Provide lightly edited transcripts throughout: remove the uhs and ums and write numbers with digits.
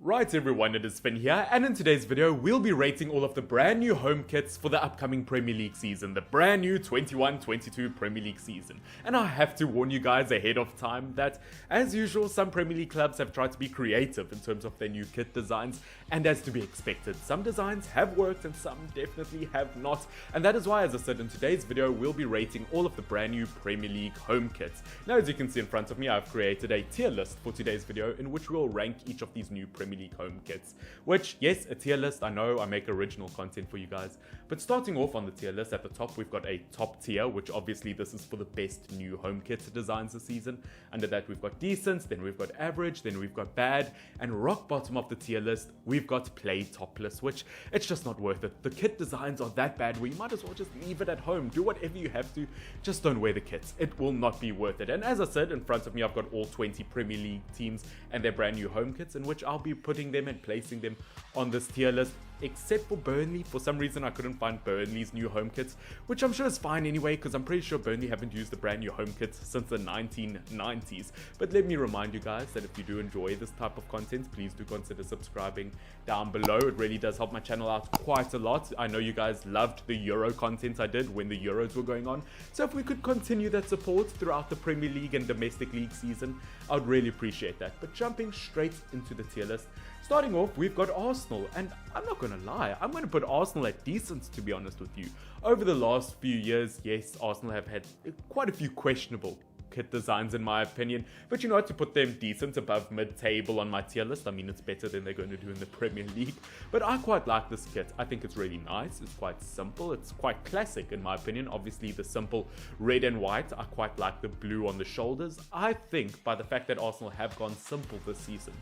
Right everyone, it is Finn here, and in today's video we'll be rating all of the brand new home kits for the upcoming Premier League season, the brand new 21-22 Premier League season. And I have to warn you guys ahead of time that, as usual, some Premier League clubs have tried to be creative in terms of their new kit designs, and as to be expected, some designs have worked and some definitely have not. And that is why, as I said, in today's video we'll be rating all of the brand new Premier League home kits. Now, as you can see in front of me, I've created a tier list for today's video in which we'll rank each of these new Premier League home kits, which, yes, a tier list. I know I make original content for you guys, but starting off on the tier list, at the top we've got a top tier, which obviously this is for the best new home kit designs this season. Under that we've got decent, then we've got average, then we've got bad, and rock bottom of the tier list we've got play topless, which it's just not worth it. The kit designs are that bad where you might as well just leave it at home, do whatever you have to, just don't wear the kits. It will not be worth it. And as I said, in front of me I've got all 20 Premier League teams and their brand new home kits, in which I'll be putting them and placing them on this tier list, except for Burnley. For some reason I couldn't find Burnley's new home kits, which I'm sure is fine anyway, because I'm pretty sure Burnley haven't used the brand new home kits since the 1990s. But let me remind you guys that if you do enjoy this type of content, please do consider subscribing down below. It really does help my channel out quite a lot. I know you guys loved the Euro content I did when the Euros were going on, so if we could continue that support throughout the Premier League and domestic league season, I would really appreciate that. But jumping straight into the tier list, starting off, we've got Arsenal, and I'm not going to lie, I'm going to put Arsenal at decent, to be honest with you. Over the last few years, yes, Arsenal have had quite a few questionable kit designs in my opinion, but you know what, to put them decent above mid-table on my tier list, I mean, it's better than they're going to do in the Premier League. But I quite like this kit. I think it's really nice, it's quite simple, it's quite classic in my opinion. Obviously the simple red and white, I quite like the blue on the shoulders. I think by the fact that Arsenal have gone simple this season,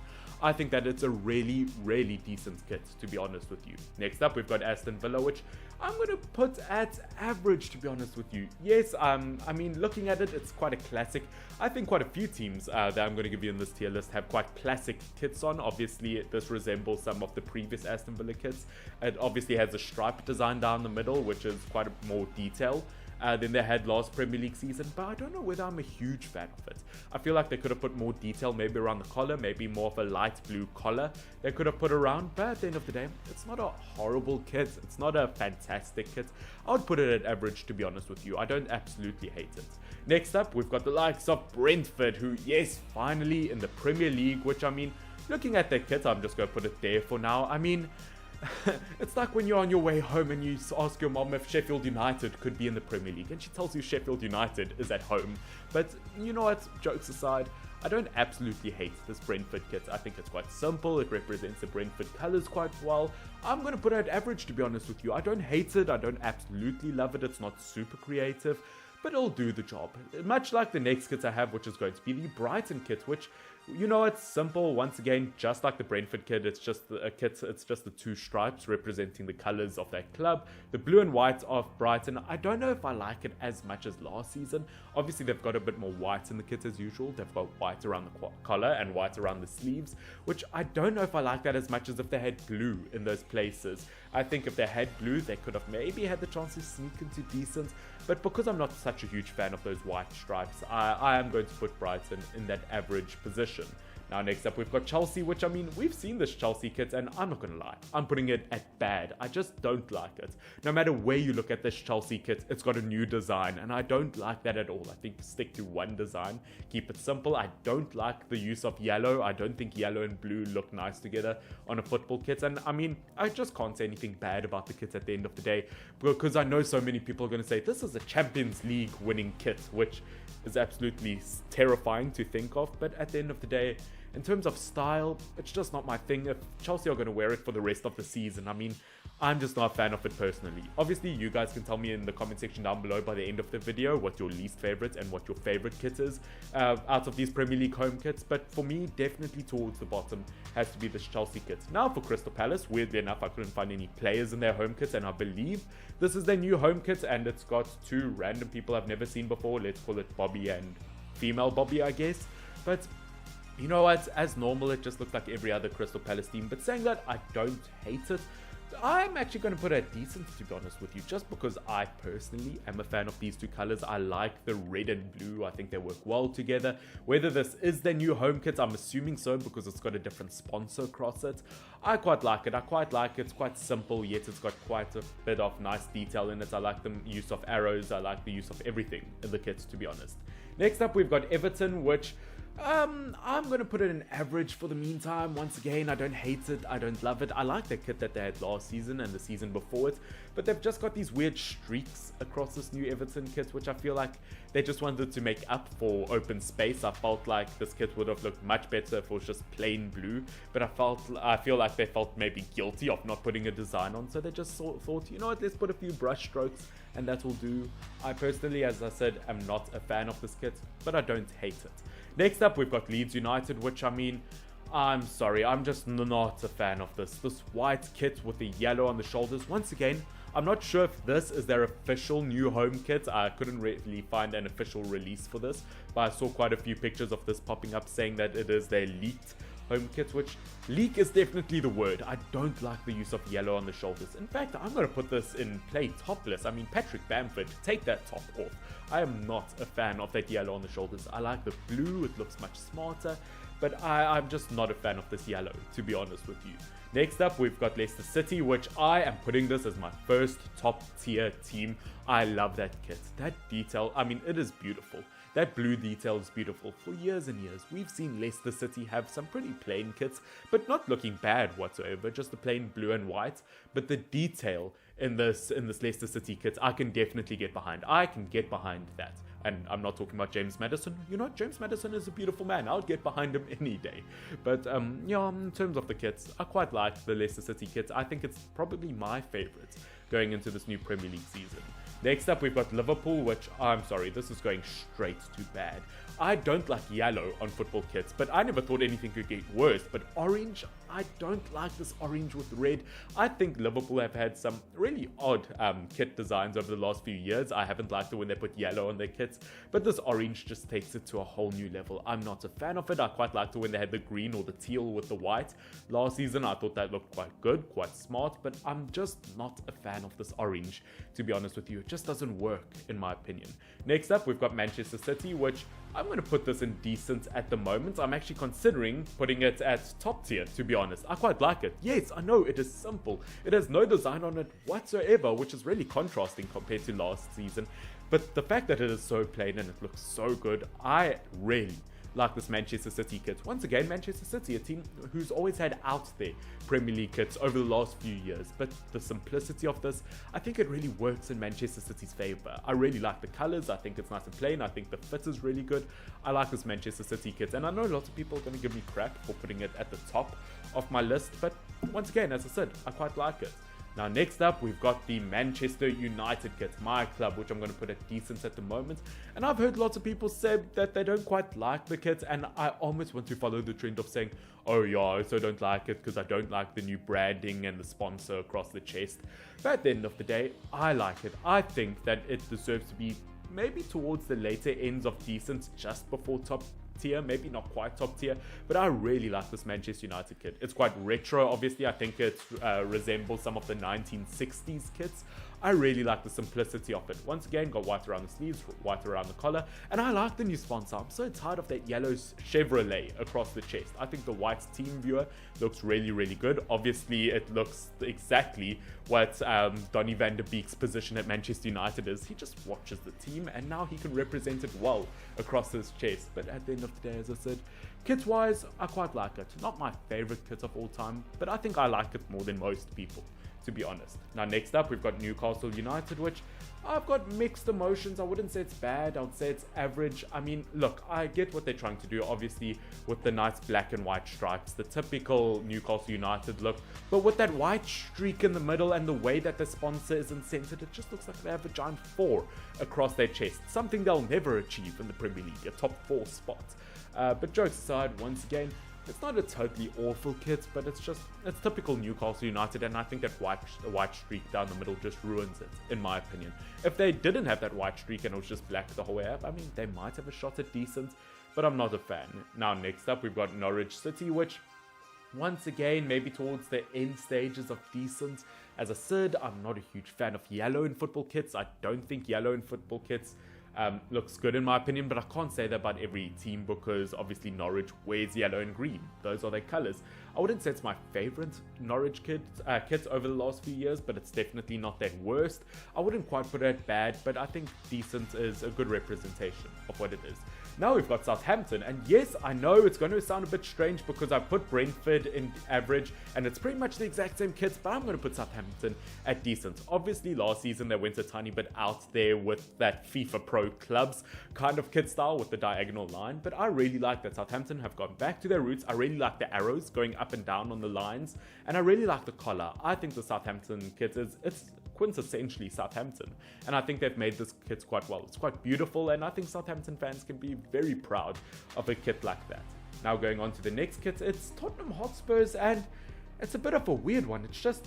I think that it's a really, really decent kit, to be honest with you. Next up, we've got Aston Villa, which I'm going to put at average, to be honest with you. Yes, I mean, looking at it, it's quite a classic. I think quite a few teams that I'm going to give you in this tier list have quite classic kits on. Obviously, this resembles some of the previous Aston Villa kits. It obviously has a stripe design down the middle, which is quite a more detail than they had last Premier League season, but I don't know whether I'm a huge fan of it. I feel like they could have put more detail maybe around the collar, maybe more of a light blue collar they could have put around, but at the end of the day, it's not a horrible kit, it's not a fantastic kit. I would put it at average, to be honest with you. I don't absolutely hate it. Next up, we've got the likes of Brentford, who, yes, finally in the Premier League, which, I mean, looking at their kit, I'm just going to put it there for now. I mean, it's like when you're on your way home and you ask your mom if Sheffield United could be in the Premier League, and she tells you Sheffield United is at home. But you know what, jokes aside, I don't absolutely hate this Brentford kit. I think it's quite simple, it represents the Brentford colours quite well. I'm going to put it at average, to be honest with you. I don't hate it, I don't absolutely love it, it's not super creative, but it'll do the job. Much like the next kit I have, which is going to be the Brighton kit, which, you know, it's simple. Once again, just like the Brentford kit, it's just a kit, it's just the two stripes representing the colours of that club. The blue and white of Brighton, I don't know if I like it as much as last season. Obviously, they've got a bit more white in the kit as usual. They've got white around the collar and white around the sleeves, which I don't know if I like that as much as if they had blue in those places. I think if they had blue, they could have maybe had the chance to sneak into decent, but because I'm not such a huge fan of those white stripes, I am going to put Brighton in that average position. Now, next up, we've got Chelsea, which, I mean, we've seen this Chelsea kit, and I'm not going to lie, I'm putting it at bad. I just don't like it. No matter where you look at this Chelsea kit, it's got a new design, and I don't like that at all. I think stick to one design, keep it simple. I don't like the use of yellow. I don't think yellow and blue look nice together on a football kit, and I mean, I just can't say anything bad about the kits at the end of the day, because I know so many people are going to say, this is a Champions League winning kit, which is absolutely terrifying to think of, but at the end of the day, in terms of style, it's just not my thing. If Chelsea are going to wear it for the rest of the season, I mean, I'm just not a fan of it personally. Obviously, you guys can tell me in the comment section down below by the end of the video what your least favorite and what your favorite kit is out of these Premier League home kits. But for me, definitely towards the bottom has to be this Chelsea kit. Now for Crystal Palace, weirdly enough, I couldn't find any players in their home kits, and I believe this is their new home kit, and it's got two random people I've never seen before. Let's call it Bobby and female Bobby, I guess. But you know what, as normal, it just looked like every other Crystal Palace team. But saying that, I don't hate it. I'm actually going to put it decent, to be honest with you, just because I personally am a fan of these two colors. I like the red and blue. I think they work well together. Whether this is their new home kit, I'm assuming so because it's got a different sponsor across it. I quite like it. It's quite simple, yet it's got quite a bit of nice detail in it. I like the use of arrows. I like the use of everything in the kit, to be honest. Next up, we've got Everton, which I'm going to put it in average for the meantime. Once again, I don't hate it. I don't love it. I like the kit that they had last season and the season before it, but they've just got these weird streaks across this new Everton kit, which I feel like they just wanted to make up for open space. I felt like this kit would have looked much better if it was just plain blue, but I feel like they felt maybe guilty of not putting a design on, so they just thought, you know what, let's put a few brush strokes and that will do. I personally, as I said, am not a fan of this kit, but I don't hate it. Next up, we've got Leeds United, which, I mean, I'm sorry, I'm just not a fan of this. This white kit with the yellow on the shoulders. Once again, I'm not sure if this is their official new home kit. I couldn't really find an official release for this, but I saw quite a few pictures of this popping up saying that it is their leaked home kit, which leak is definitely the word. I don't like the use of yellow on the shoulders. In fact, I'm going to put this in play topless. I mean, Patrick Bamford, take that top off. I am not a fan of that yellow on the shoulders. I like the blue, it looks much smarter, but I'm just not a fan of this yellow, to be honest with you. Next up, we've got Leicester City, which I am putting this as my first top tier team. I love that kit. That detail, I mean, it is beautiful. That blue detail is beautiful. For years and years, we've seen Leicester City have some pretty plain kits, but not looking bad whatsoever, just the plain blue and white. But the detail in this Leicester City kit, I can definitely get behind. I can get behind that. And I'm not talking about James Maddison. You know, James Maddison is a beautiful man. I'll get behind him any day. But, yeah, in terms of the kits, I quite like the Leicester City kit. I think it's probably my favorite going into this new Premier League season. Next up, we've got Liverpool, which, I'm sorry, this is going straight to bad. I don't like yellow on football kits, but I never thought anything could get worse. But orange, I don't like this orange with red. I think Liverpool have had some really odd kit designs over the last few years. I haven't liked it when they put yellow on their kits, but this orange just takes it to a whole new level. I'm not a fan of it. I quite liked it when they had the green or the teal with the white. Last season, I thought that looked quite good, quite smart, but I'm just not a fan of this orange, to be honest with you. It just doesn't work, in my opinion. Next up, we've got Manchester City, which I'm going to put this in decent at the moment. I'm actually considering putting it at top tier, to be honest. I quite like it. Yes, I know it is simple. It has no design on it whatsoever, which is really contrasting compared to last season. But the fact that it is so plain and it looks so good, I really like this Manchester City kit. Once again, Manchester City, a team who's always had out there Premier League kits over the last few years, but the simplicity of this, I think it really works in Manchester City's favor. I really like the colors. I think it's nice and plain. I think the fit is really good. I like this Manchester City kit, and I know lots of people are going to give me crap for putting it at the top of my list, but once again, as I said, I quite like it. Now, next up, we've got the Manchester United kit, my club, which I'm going to put at decent at the moment. And I've heard lots of people say that they don't quite like the kit, and I almost want to follow the trend of saying, oh yeah, I also don't like it because I don't like the new branding and the sponsor across the chest. But at the end of the day, I like it. I think that it deserves to be maybe towards the later ends of decent, just before top tier, maybe not quite top tier, but I really like this Manchester United kit. It's quite retro, obviously. I think it resembles some of the 1960s kits. I really like the simplicity of it. Once again, got white around the sleeves, white around the collar, and I like the new sponsor. I'm so tired of that yellow Chevrolet across the chest. I think the white team viewer looks really, really good. Obviously, it looks exactly what Donny van de Beek's position at Manchester United is. He just watches the team, and now he can represent it well across his chest. But at the end of the day, as I said, kit-wise, I quite like it. Not my favorite kit of all time, but I think I like it more than most people, to be honest. Now, next up, we've got Newcastle United, which I've got mixed emotions. I wouldn't say it's bad. I would say it's average. I mean, look, I get what they're trying to do, obviously, with the nice black and white stripes, the typical Newcastle United look. But with that white streak in the middle and the way that the sponsor isn't centered, it just looks like they have a giant 4 across their chest. Something they'll never achieve in the Premier League, a top 4 spot. But jokes aside, once again, it's not a totally awful kit, but it's typical Newcastle United, and I think that white streak down the middle just ruins it, in my opinion. If they didn't have that white streak and it was just black the whole way up, I mean, they might have a shot at decent, but I'm not a fan. Now, next up, we've got Norwich City, which once again, maybe towards the end stages of decent. As I said, I'm not a huge fan of yellow in football kits. I don't think yellow in football kits looks good in my opinion, but I can't say that about every team because obviously Norwich wears yellow and green. Those are their colours. I wouldn't say it's my favourite Norwich kits over the last few years, but it's definitely not their worst. I wouldn't quite put it at bad, but I think decent is a good representation of what it is. Now we've got Southampton, and yes, I know it's going to sound a bit strange because I put Brentford in average, and it's pretty much the exact same kits, but I'm going to put Southampton at decent. Obviously, last season they went a tiny bit out there with that FIFA Pro Clubs kind of kit style with the diagonal line, but I really like that Southampton have gone back to their roots. I really like the arrows going up and down on the lines, and I really like the collar. I think the Southampton kit it's quintessentially Southampton, and I think they've made this kit quite well. It's quite beautiful, and I think Southampton fans can be very proud of a kit like that. Now going on to the next kit, it's Tottenham Hotspurs, and it's a bit of a weird one. It's just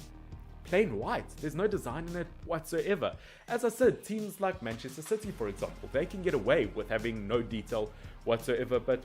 plain white. There's no design in it whatsoever. As I said, teams like Manchester City, for example, they can get away with having no detail whatsoever, but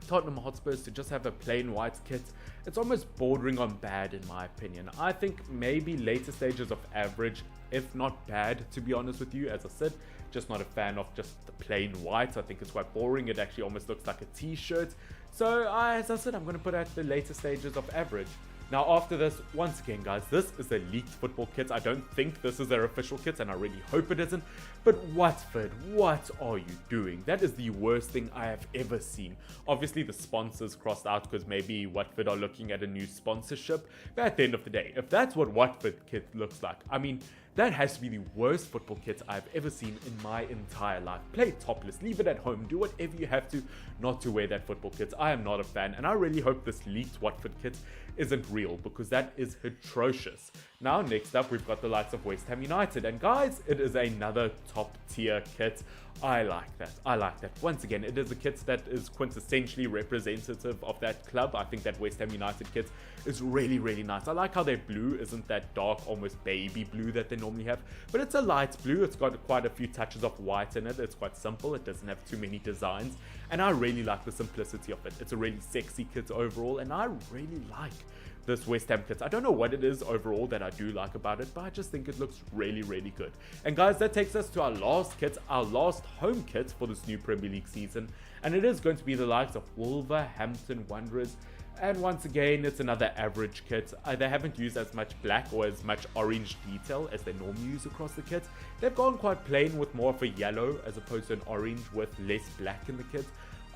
Tottenham Hotspurs to just have a plain white kit, it's almost bordering on bad in my opinion. I think maybe later stages of average, if not bad, to be honest with you. As I said, just not a fan of just the plain white. I think it's quite boring. It actually almost looks like a t-shirt. So as I said, I'm going to put it at the later stages of average. Now after this, once again guys, this is a leaked football kit. I don't think this is their official kit, and I really hope it isn't. But Watford, what are you doing? That is the worst thing I have ever seen. Obviously the sponsors crossed out because maybe Watford are looking at a new sponsorship. But at the end of the day, if that's what Watford kit looks like, I mean, that has to be the worst football kit I've ever seen in my entire life. Play topless, leave it at home, do whatever you have to not to wear that football kit. I am not a fan, and I really hope this leaked Watford kit isn't real because that is atrocious. Now next up we've got the likes of West Ham United, and guys, it is another top tier kit. I like that. I like that. Once again, it is a kit that is quintessentially representative of that club. I think that West Ham United kit is really, really nice. I like how their blue isn't that dark, almost baby blue that they normally have, but it's a light blue. It's got quite a few touches of white in it. It's quite simple. It doesn't have too many designs, and I really like the simplicity of it. It's a really sexy kit overall, and I really like this West Ham kit. I don't know what it is overall that I do like about it, but I just think it looks really, really good. And guys, that takes us to our last kit, our last home kit for this new Premier League season, and it is going to be the likes of Wolverhampton Wanderers. And once again, it's another average kit. They haven't used as much black or as much orange detail as they normally use across the kit. They've gone quite plain with more of a yellow as opposed to an orange with less black in the kit.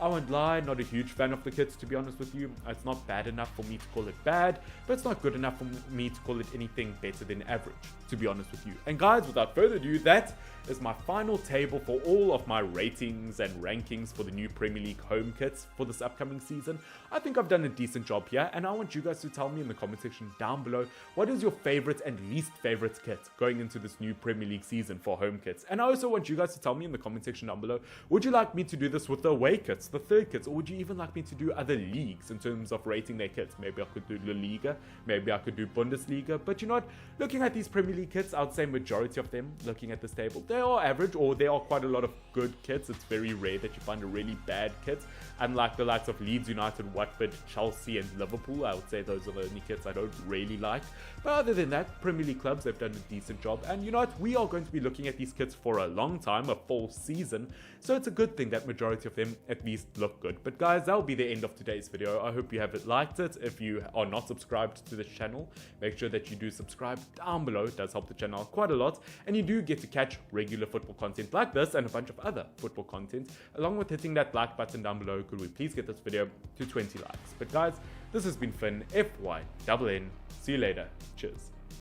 I won't lie, not a huge fan of the kits, to be honest with you. It's not bad enough for me to call it bad, but it's not good enough for me to call it anything better than average, to be honest with you. And guys, without further ado, that is my final table for all of my ratings and rankings for the new Premier League home kits for this upcoming season. I think I've done a decent job here, and I want you guys to tell me in the comment section down below, what is your favorite and least favorite kit going into this new Premier League season for home kits? And I also want you guys to tell me in the comment section down below, would you like me to do this with the away kits, the third kits, or would you even like me to do other leagues in terms of rating their kits? Maybe I could do La Liga, maybe I could do Bundesliga, but you know what, looking at these Premier League kits, I would say majority of them, looking at this table, they are average, or there are quite a lot of good kits. It's very rare that you find a really bad kit, unlike the likes of Leeds United, Watford, Chelsea and Liverpool. I would say those are the only kits I don't really like, but other than that, Premier League clubs, they've done a decent job. And you know what, we are going to be looking at these kits for a long time, a full season, so it's a good thing that majority of them at least look good. But guys, that'll be the end of today's video. I hope you have liked it. If you are not subscribed to this channel, make sure that you do subscribe down below. It does help the channel out quite a lot, and you do get to catch regular football content like this and a bunch of other football content, along with hitting that like button down below. Could we please get this video to 20 likes? But guys, this has been Finn, FYNN. See you later. Cheers.